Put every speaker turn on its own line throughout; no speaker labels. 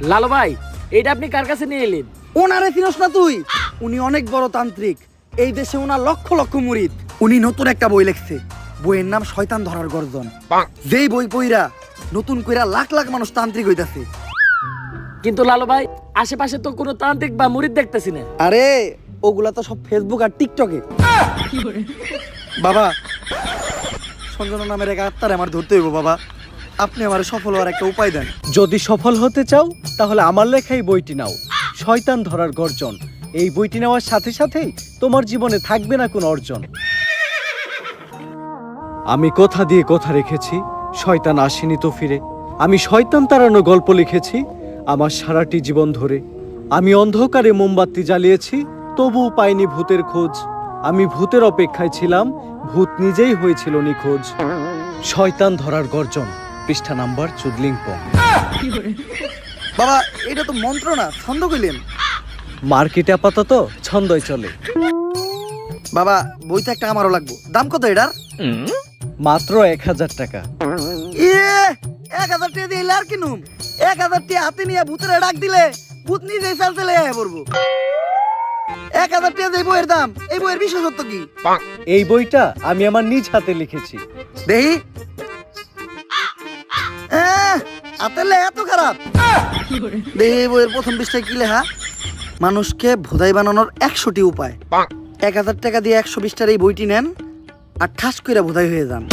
লালু ভাই, এটা আপনি কার কাছে নিয়ে এলেন?
ওনারে চিনস না তুই? উনি অনেক বড় তান্ত্রিক। এই দেশে ওনার লক্ষ লক্ষ মুরিদ। উনি নতুন একটা বই লিখছে, বইয়ের নাম শয়তান ধরার গর্জন। যেই বই পইরা নতুন কইরা লাখ লাখ মানুষ তান্ত্রিক হইতাছে।
কিন্তু লালু ভাই, আশেপাশে তো কোনো তান্ত্রিক বা মুরিদ দেখতেছি না।
আরে ওগুলা তো সব ফেসবুক আর টিকটকে। বাবা, সঞ্জনা নামের এক আত্মারে আমার ধরতে হইব বাবা। আপনি আমার সফল হওয়ার একটা উপায় দেন।
যদি সফল হতে চাও তাহলে আমার লেখা এই বইটি নাও, শয়তান ধরার গর্জন। এই বইটি নেওয়ার সাথে সাথেই তোমার জীবনে থাকবে না কোনো অর্জন। আমি কথা দিয়ে কথা রেখেছি, শয়তান আসেনি তো ফিরে। আমি শয়তান তাড়ানো গল্প লিখেছি আমার সারাটি জীবন ধরে। আমি অন্ধকারে মোমবাতি জ্বালিয়েছি, তবুও পাইনি ভূতের খোঁজ। আমি ভূতের অপেক্ষায় ছিলাম, ভূত নিজেই হয়েছিল নিখোঁজ। শয়তান ধরার গর্জন, পৃষ্ঠা নাম্বার চুদলিংপং।
বাবা, এটা তো মন্ত্র না, ছন্দ কইলেন।
মার্কেটে আপাতত ছন্দই চলে।
বাবা, বইটা একটা আমারও লাগবো। দাম কত এটার?
মাত্র 1000 টাকা।
1000 টাকা দিয়ে আর কিনুম? 1000 টাকা হাতে নিয়ে ভূতের ডাক দিলে ভূত নিজেই চাল চলে আয় পড়বো। 1000 টাকা দিয়ে বইয়ের দাম, এই বইয়ের বিশেষত্ব কি?
এই বইটা আমি আমার নিজ হাতে লিখেছি।
দেহি আতেলে এত খারাপ? দেহি বইয়ের প্রথম পৃষ্ঠায় কি লেখা? মানুষকে ভোদাই বানানোর 100টি উপায়। 1000 টাকা দিয়ে 120টার এই বইটি নেন আর ঠাস করে ভোদাই হয়ে যান।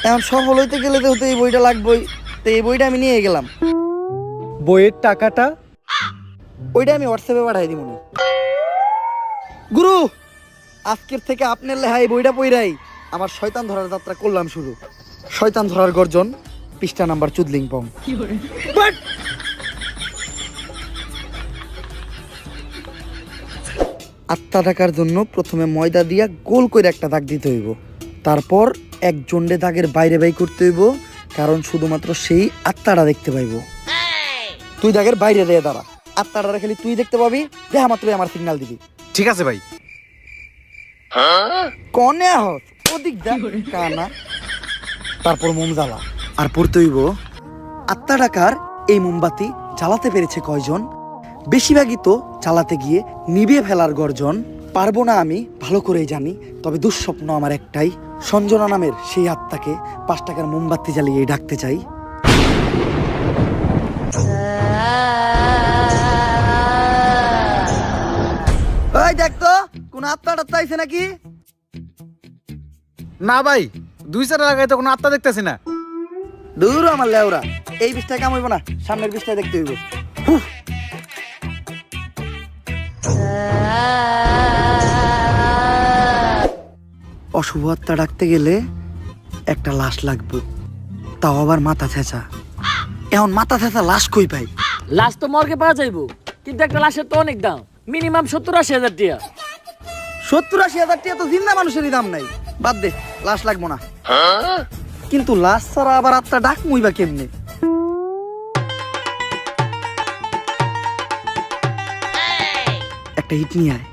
এখন সফল হইতে গেলে তো এই বইটা লাগবেই। তো এই বইটা আমি নিয়ে গেলাম।
বইয়ের টাকাটা?
ওইটা আমি হোয়াটসঅ্যাপে পাঠাই দিব। গুরু, আজকের থেকে আপনার লেখা এই বইটা পইরাই আমার শয়তান ধরার যাত্রা করলাম শুরু। শয়তান ধরার গর্জন, পৃষ্ঠা নাম্বার চুদলিংপং। আত্মা ডাকার জন্য প্রথমে ময়দা দিয়া গোল করে একটা দাগ দিতে হইব। তারপর এক জন্ডে দাগের বাইরে বাই করতে হইব, কারণ শুধুমাত্র সেই আত্মাটা দেখতে পাইব। তুই দাগের বাইরে দিয়ে দাঁড়া, আত্মাটা খালি তুই দেখতে পাবি। দেখা মাত্রই আমার সিগন্যাল দিবি।
ঠিক আছে ভাই।
কনে হস ওদিক দেখ কানা। তারপর মোম জ্বালা আর পড়তে হইব, আত্মা ডাকার এই মোমবাতি জ্বালাতে পেরেছে কয়জন? বেশিরভাগই তো চালাতে গিয়ে নিভিয়ে ফেলার গর্জন। পারবো না আমি ভালো করেই জানি, তবে দুঃস্বপ্ন আমার একটাই, সঞ্জনা নামের সেই আত্মাকে 5 টাকার মোমবাতি জ্বালিয়ে ডাকতে চাই। ওই দেখ তো কোন আত্মাটা চাইছে নাকি?
না ভাই, 2-4 লাগাই তো কোনো আত্মা দেখতেছি না।
দূর আমার লেওরা, এই বিষটায় কাম হইব না, সামনের বিষটায় দেখতে হইব। অশুভ আত্মা ডাকতে গেলে একটা লাশ লাগবে, তাও আবার মাথা ছেঁচা। এখন মাথা ছেঁচা লাশ কই পাই?
লাশ তো মর্গে পাওয়া যাইবো, কিন্তু একটা লাশের তো অনেক দাম, মিনিমাম 70-80 হাজার টাকা।
70-80 হাজার টাকা তো জিন্দা মানুষেরই দাম নাই। বাদ দে, লাশ লাগবো না। কিন্তু লাশ ছাড়া আবার আত্মা ডাক মুইবা কেমনে? একটা হিট নিয়ে আয়।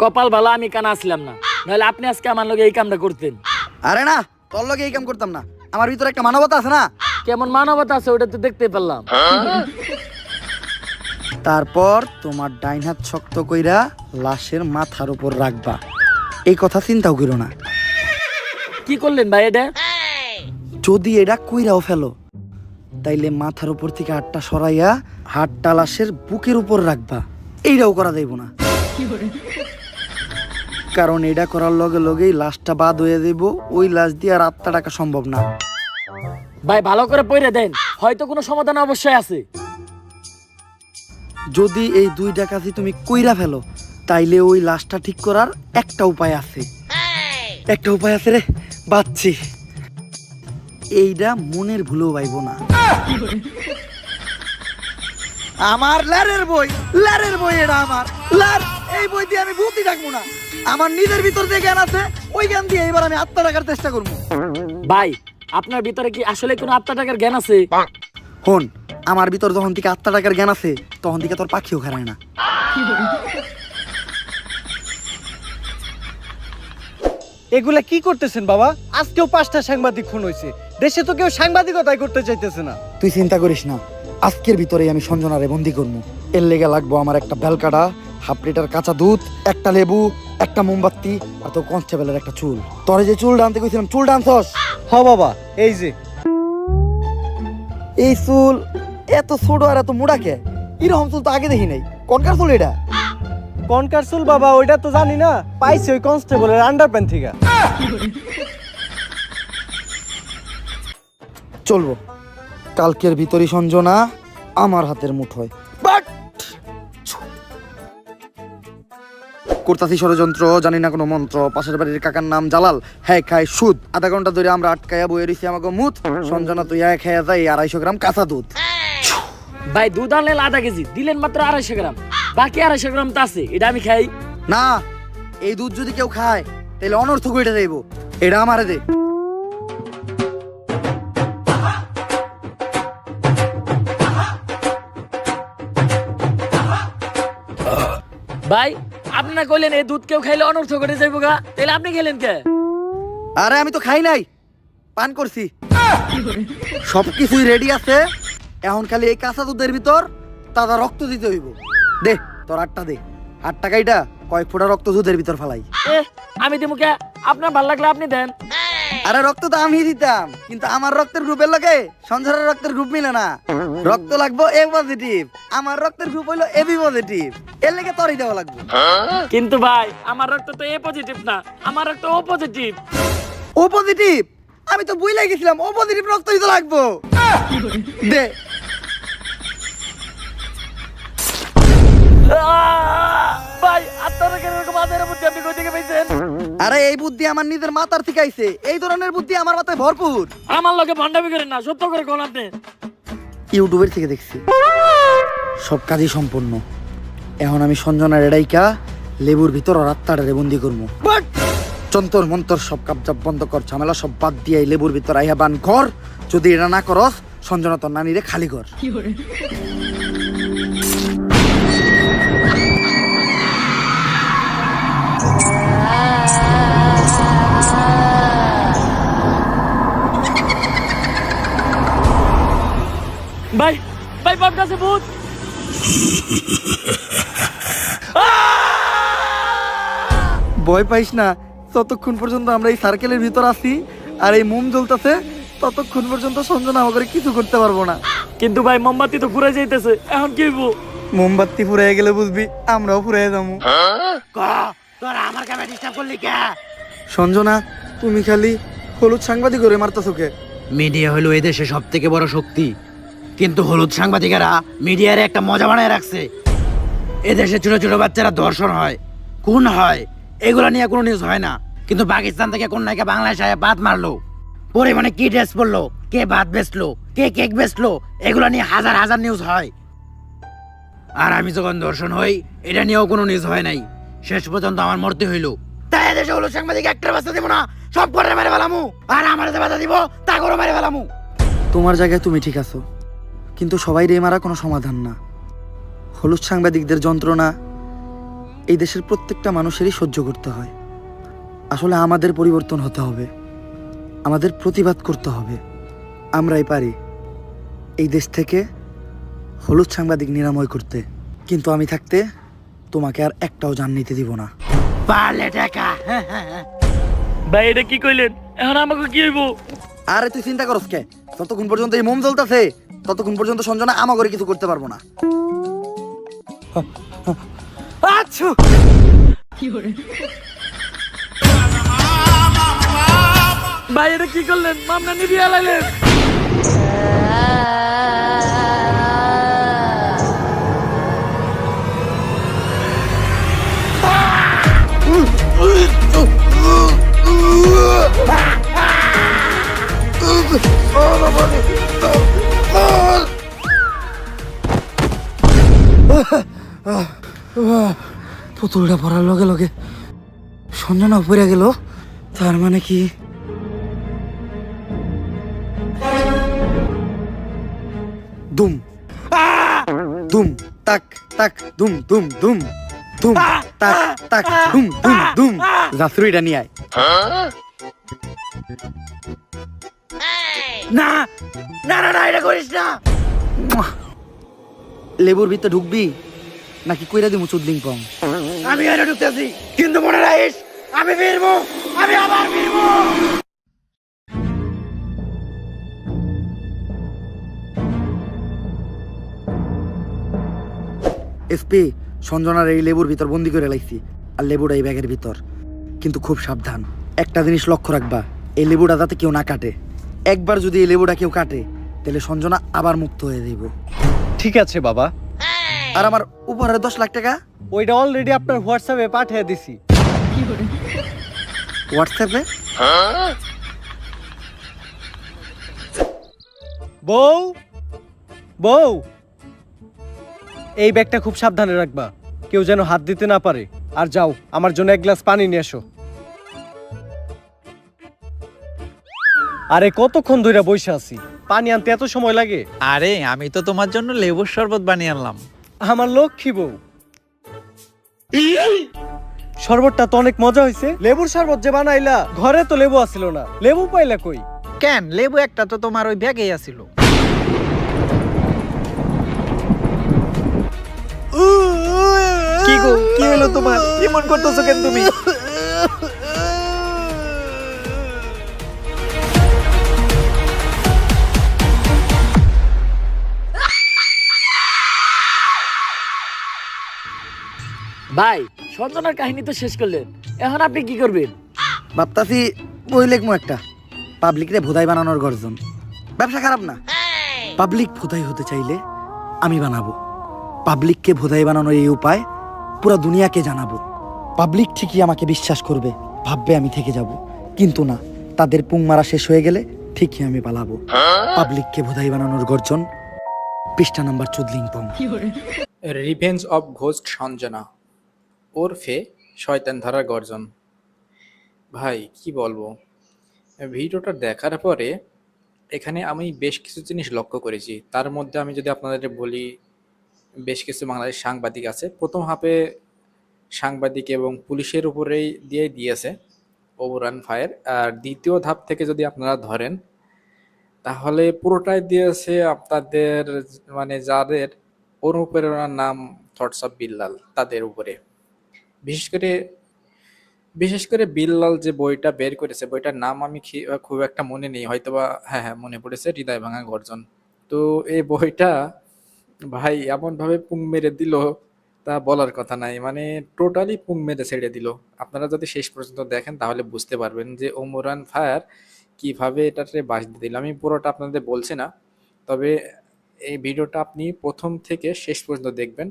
কপাল ভালো আমি কানা আসলাম না, নাহলে আপনি আজকে আমার লগে এই কামটা করতেন।
আরে না, তোর লগে এই কাম করতাম না। আমার ভিতরে একটা মানবতা আছে না?
কেমন মানবতা আছে ওটা তো দেখতে পেলাম।
তারপর তোমার ডাইন হাত শক্ত কইরা লাশের মাথার উপর রাখবা। এই কথা চিন্তাও করো না।
কি করলেন ভাই এটা?
যদি এটা কইরাও ফেলো, তাইলে মাথার উপর থেকে হাতটা সরাইয়া হাতটা লাশের বুকের উপর রাখবা। এইটাও করা যাইব না, কারণ এটা করার লগে লগেই লাশটা বাদ হয়ে যাইব। ওই লাশ দিয়ে আর আত্মা ডাকা সম্ভব না।
ভাই ভালো করে পড়ে দেন, হয়তো কোনো সমাধান অবশ্যই আছে।
যদি এই 2 ডাকাতি তুমি কইরা ফেলো, তাইলে ওই লাশটা ঠিক করার একটা উপায় আছে। একটা উপায় আছে রে, বাচ্চি। এইটা মনের ভুলেও পাইব না। আমার লারের বই, লারের বই এটা আমার লার। এই বই দিয়ে আমি ভূতই ডাকবো না। আমার নিজের ভিতর যে জ্ঞান আছে, ওই জ্ঞান দিয়ে এবার আমি আত্মা ডাকার চেষ্টা করবো।
ভাই, আপনার ভিতরে কি আসলে কোনো আত্মা টাকার জ্ঞান আছে?
হন, আমার ভিতর যখন থেকে আত্মা টাকার জ্ঞান আছে তখন থেকে তোর পাখিও খারায় না।
এগুলা কি করতেছেন বাবা? আজকেও 5টা সাংবাদিক খুন হয়েছে, দেশে তো কেউ সাংবাদিকতাই করতে চাইতেছে না।
তুই চিন্তা করিস না, আজকের ভিতরেই আমি সঞ্জনারে বন্দি করবো। এর লেগে লাগবো আমার একটা বেলকাটা, 1/2 লিটার কাঁচা দুধ, একটা লেবু, একটা মোমবাতি আর তোর কনস্টেবলের একটা চুল। তোরে যে চুল ডানতে কইছিলাম, চুল ডানছস?
হ বাবা, এই যে
এই চুল এত ছোট আর এত মোড়া কে? এরকম চুল তো আগে দেখি নাই। কোনকার চুল এটা?
কনকার চুল বাবা, ওইটা তো জানি না, পাইছি ওই কনস্টেবলের আন্ডারপ্যান্ট থেকে।
চলবো, কালকের ভিতরই সঞ্জনা আমার হাতের মুঠোয়। করতাছি ষড়যন্ত্র, জানি না কোনো মন্ত্র। পাশের বাড়ির কাকার নাম জালাল, হ্যাঁ খায় সুদ। আধা ঘন্টা ধরে আমরা আটকায়া বয়ে রয়েছি আমাকে মুত। সঞ্জনা তুই এক খেয়ে যাই 250 গ্রাম কাঁচা দুধ।
ভাই দুধ আনলেন আধা কেজি, দিলেন মাত্র 250 গ্রাম, বাকি 250 গ্রাম তো আছে, এটা আমি খাই।
না, এই দুধ যদি কেউ খায় তাহলে অনর্থক হয়ে যাইব। এটা আমারে দে।
ভাই আপনি না কইলেন এই দুধ কেউ খাইলে অনর্থ করে যাইবো গা, তাহলে আপনি খেলেন কে?
আরে আমি তো খাই নাই, পান করছি। সবকিছুই রেডি আছে, এখন খালি এই কাঁচা দুধের ভিতর তাজা রক্ত দিতে হইব। দে তোর 8টা দে, 8 টাকাইটা কয়েক ফোঁটা রক্ত দুধের ভিতর ফালাই।
আমি দিমু কে? আপনার ভাল লাগলে আপনি দেন।
আরে রক্ত তো আমি দিতাম, কিন্তু আমার রক্তের গ্রুপের লগে সঞ্জয়ের রক্তের গ্রুপ মিলে না। রক্ত লাগবো এ পজিটিভ, আমার রক্তের গ্রুপ হইলো এবি পজিটিভ। এর লেগে তোরই দেওয়া লাগবে।
কিন্তু ভাই আমার রক্ত তো এ পজিটিভ না, আমার রক্ত ও পজিটিভ।
ও পজিটিভ? আমি তো বুঝলাই গেছিলাম ও পজিটিভ রক্তই তো লাগবো। দে।
ভাই আপনারা কেন এরকম আদের বুদ্ধি আপনি কই থেকে পাইছেন?
আরে এই বুদ্ধি আমার নিজের মাথার থেকে আইছে। এই ধরনের বুদ্ধি আমার মাথায় ভরপুর।
আমার লগে ভন্ডামি করেন না, সত্য করে কোন আপনি।
ইউটিউবের থেকে দেখছি, সব কাজই সম্পূর্ণ। এখন আমি সঞ্জনার এডাইকা লেবুর ভিতর আর আত্মাটারে বন্দি করবো। যন্তর মন্তর সব কাপজাপ বন্ধ কর, ঝামেলা সব বাদ দিয়ে এই লেবুর ভিতর আইয়া বান কর। যদি এটা না করস সঞ্জনা তোর নানিরে খালি কর।
ভাই ভাই বাপ কাছে ভূত।
ভয় পাইস না, ততক্ষণ পর্যন্ত আমরা এই সার্কেলের ভিতর আছি আর এই মোম জ্বলতেছে, ততক্ষণ পর্যন্ত সঞ্জনা আমাকে কিছু করতে পারবো না।
কিন্তু ভাই মোমবাতি তো ঘুরে যাইতেছে, এখন কি হইব?
মোমবাতি ফুরাইয়া গেলে বুঝবি আমরাও ফুরাইয়া যাবো। সঞ্জনা তুমি খালি হলুদ সাংবাদিক করে মারতেছো কে?
মিডিয়া হলো এদেশে সব থেকে বড় শক্তি, কিন্তু হলুদ সাংবাদিকেরা মিডিয়ারে একটা মজা বানায় রাখছে। এদেশে ছোট ছোট বাচ্চারা ধর্ষণ হয়, খুন হয়, এগুলা নিয়ে কোনো নিউজ হয় না। কিন্তু পাকিস্তান থেকে কোন নায়িকা বাংলাদেশে আয়া বাদ মারলো, পরিমাণে কি ড্রেস পরলো, কে ভাত বেচলো, কে কেক বেচলো, এগুলা নিয়ে হাজার হাজার নিউজ হয়। আর আমি যখন ধর্ষণ হই, এটা নিয়েও কোনো নিউজ হয় নাই। শেষ পর্যন্ত আমার মরতে হইলো। তাই এদেশে হলুদ সাংবাদিক একটা বাচ্চা দিব না, সব করে মেরে ফেলামু। আর আমার যে বাধা দিব তা করে মেরে ফেলামু।
তোমার জায়গায় তুমি ঠিক আছো, কিন্তু সবাই রে মারা কোনো সমাধান না। হলুদ সাংবাদিকদের যন্ত্রণা এই দেশের প্রত্যেকটা মানুষেরই সহ্য করতে হয়। আসলে আমাদের পরিবর্তন হতে হবে, আমাদের প্রতিবাদ করতে হবে। আমরাই পারি এই দেশ থেকে হলুদ সাংবাদিক নিরাময় করতে। কিন্তু আমি থাকতে তোমাকে আর একটাও জান নিতে দিব না।
পারলে টাকা।
ভাই এটা কি কইলেন? এখন আমাকে কি হইব?
আরে তুই চিন্তা করস কে? যতক্ষণ পর্যন্ত এই মোম জ্বলতেছে ততক্ষণ পর্যন্ত সঞ্জনা আমাকে কিছু করতে পারবো না।
আচ্ছা
ভাই এটা কি করলেন? মামলা নিবি আলাইলেন।
পুতুলটা পড়ার লগে লগে সঞ্জনা পড়ে গেল, তার মানে কি দুম দুম তাক তাক দুম দুম দুম দুম তাক তাক দুম দুম দুম জাফরিটা নিয়ে আয়।
না না না না, এটা করিস না।
লেবুর ভিতরে ঢুকবি নাকি কইরা দিমু চুদলিং পং?
আমি এটা ঢুকতেছি, কিন্তু মনে রাখিস আমি ফিরবো, আমি আবার ফিরবো।
এসপি, সঞ্জনার এই লেবুর ভিতর বন্দি করে লাইছি, আর লেবুটা এই ব্যাগের ভিতর। কিন্তু খুব সাবধান, একটা জিনিস লক্ষ্য রাখবা, এই লেবুটা যাতে কেউ না কাটে। একবার যদি এই লেবুটা কেউ কাটে তাহলে সঞ্জনা আবার মুক্ত হয়ে যাইব।
ঠিক আছে বাবা,
আর আমার উপহারের 10 লাখ টাকা
ওইটা অলরেডি আপনার হোয়াটসঅ্যাপে পাঠিয়ে দিছি।
হোয়াটসঅ্যাপে?
বউ বউ, এই ব্যাগটা খুব সাবধানে রাখবা, কেউ যেন হাত দিতে না পারে। আর যাও, আমার জন্য এক গ্লাস পানি নিয়ে এসো। আরে কতক্ষণ ধরে বসে আছি, পানি আনতে এত সময় লাগে?
আরে আমি তো তোমার জন্য লেবুর শরবত বানিয়ে আনলাম।
আমার লক্ষ্মী বউ। শরবতটা তো অনেক মজা হয়েছে। লেবুর শরবত যে বানাইলা, ঘরে তো লেবু আসিল না, লেবু পাইলা কই?
কেন, লেবু একটা তো তোমার ওই ব্যাগেই আছিল। কি গো, কি হলো তোমার? এমন করতেছো কেন তুমি?
ভাই, সঞ্জনার কাহিনী তো শেষ করলেন, এখন আপনি কি করবেন?
ভাবতাছি বই লেখমু একটা, পাবলিকরে ভোদাই বানানোর গর্জন। ব্যবসা খারাপ না, পাবলিক ভোদাই হতে চাইলে আমি বানাবো। পাবলিককে ভোদাই বানানোর এই উপায় পুরো দুনিয়াকে জানাবো। পাবলিক ঠিকই আমাকে বিশ্বাস করবে, ভাববে আমি থেকে যাব। কিন্তু না, তাদের পুং মারা শেষ হয়ে গেলে ঠিকই আমি পালাবো। পাবলিককে ভোদাই বানানোর গর্জন, পৃষ্ঠা number 14।
Revenge of ghost Sanjana ওরফে শয়তান ধারার গর্জন। ভাই কি বলবো, ভিডিওটা দেখার পরে এখানে আমি বেশ কিছু জিনিস লক্ষ্য করেছি। তার মধ্যে আমি যদি আপনাদের বলি, বেশ কিছু বাংলাদেশ সাংবাদিক আছে, প্রথম হাফে সাংবাদিক এবং পুলিশের উপরেই দিয়েছে ওভাররান ফায়ার। আর দ্বিতীয় ধাপ থেকে যদি আপনারা ধরেন তাহলে পুরোটাই দিয়েছে আপনাদের মানে যাদের অনুপ্রেরণার নাম থটস অফ বিল্লাল, তাদের উপরে। বিশেষ করে বিল্লাল যে বইটা বের করেছে, বইটার নাম আমি খুব একটা মনে নেই, হয়তোবা হ্যাঁ মনে পড়েছে, হৃদয় ভাঙা গর্জন। তো এই বইটা ভাই এমন ভাবে পুং মেরে দিল, তা বলার কথা নাই, মানে টোটালি পুং মেরে ছেড়ে দিল। আপনারা যদি শেষ পর্যন্ত দেখেন তাহলে বুঝতে পারবেন যে ওমরান ফায়ার কিভাবে এটাতে বাস দিয়ে দিল। আমি পুরোটা আপনাদের বলছি না, তবে এই ভিডিওটা আপনি প্রথম থেকে শেষ পর্যন্ত দেখবেন।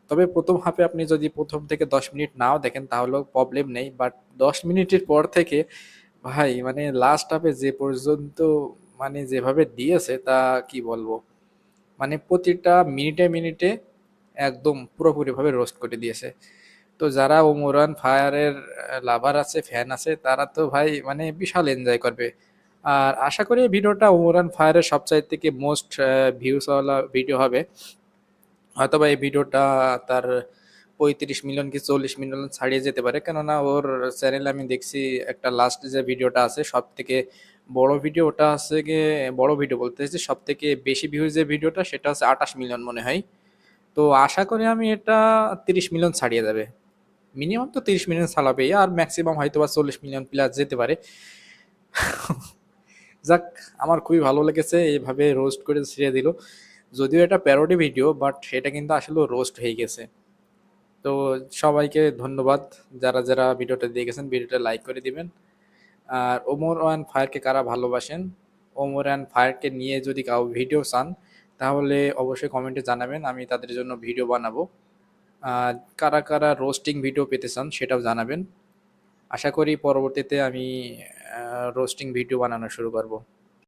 তবে প্রথম হাফে আপনি যদি প্রথম থেকে 10 মিনিট নাও দেখেন তাহলেও প্রবলেম নেই, বাট 10 মিনিটের পর থেকে ভাই মানে লাস্ট হাফে যে পর্যন্ত মানে যেভাবে দিয়েছে তা কি বলবো, মানে প্রতিটা মিনিটে মিনিটে একদম পুরোপুরিভাবে রোস্ট করে দিয়েছে। তো যারা ওমরান ফায়ারের লাভার আছে, ফ্যান আছে, তারা তো ভাই মানে বিশাল এনজয় করবে। আর আশা করি এই ভিডিওটা ওমরান ফায়ারের সবচাইতে থেকে মোস্ট ভিউসওয়ালা ভিডিও হবে। হয়তোবা এই ভিডিওটা তার 35 মিলিয়ন কি 40 মিলিয়ন ছাড়িয়ে যেতে পারে, কেননা ওর চ্যানেলে আমি দেখছি একটা লাস্ট যে ভিডিওটা আছে সব থেকে বড় ভিডিও, ওটা আছে গিয়ে বড় ভিডিও বলতে চাইছি, সব থেকে বেশি ভিউজ যে ভিডিওটা সেটা হচ্ছে 28 মিলিয়ন মনে হয়। তো আশা করি আমি এটা 30 মিলিয়ন ছাড়িয়ে যাবে, মিনিমাম তো 30 মিলিয়ন ছাড়াবে, আর ম্যাক্সিমাম হয়তো বা 40 মিলিয়ন প্লাস যেতে পারে। যাক, আমার খুবই ভালো লেগেছে এইভাবে রোস্ট করে ছেড়ে দিল। যদিও এটা প্যারোডি ভিডিও, বাট সেটা কিন্তু আসলে রোস্ট হয়ে গেছে। তো সবাইকে ধন্যবাদ, যারা যারা ভিডিওটা দেখেছেন, ভিডিওটা লাইক করে দিবেন। আর ওমরান ফায়ারকে কারা ভালোবাসেন, ওমরান ফায়ারকে নিয়ে যদি কাউ ভিডিও চান তাহলে অবশ্যই কমেন্টে জানাবেন, আমি তাদের জন্য ভিডিও বানাবো। আর কারা কারা রোস্টিং ভিডিও পেতে চান সেটাও জানাবেন। আশা করি পরবর্তীতে আমি রোস্টিং ভিডিও বানানো শুরু করব।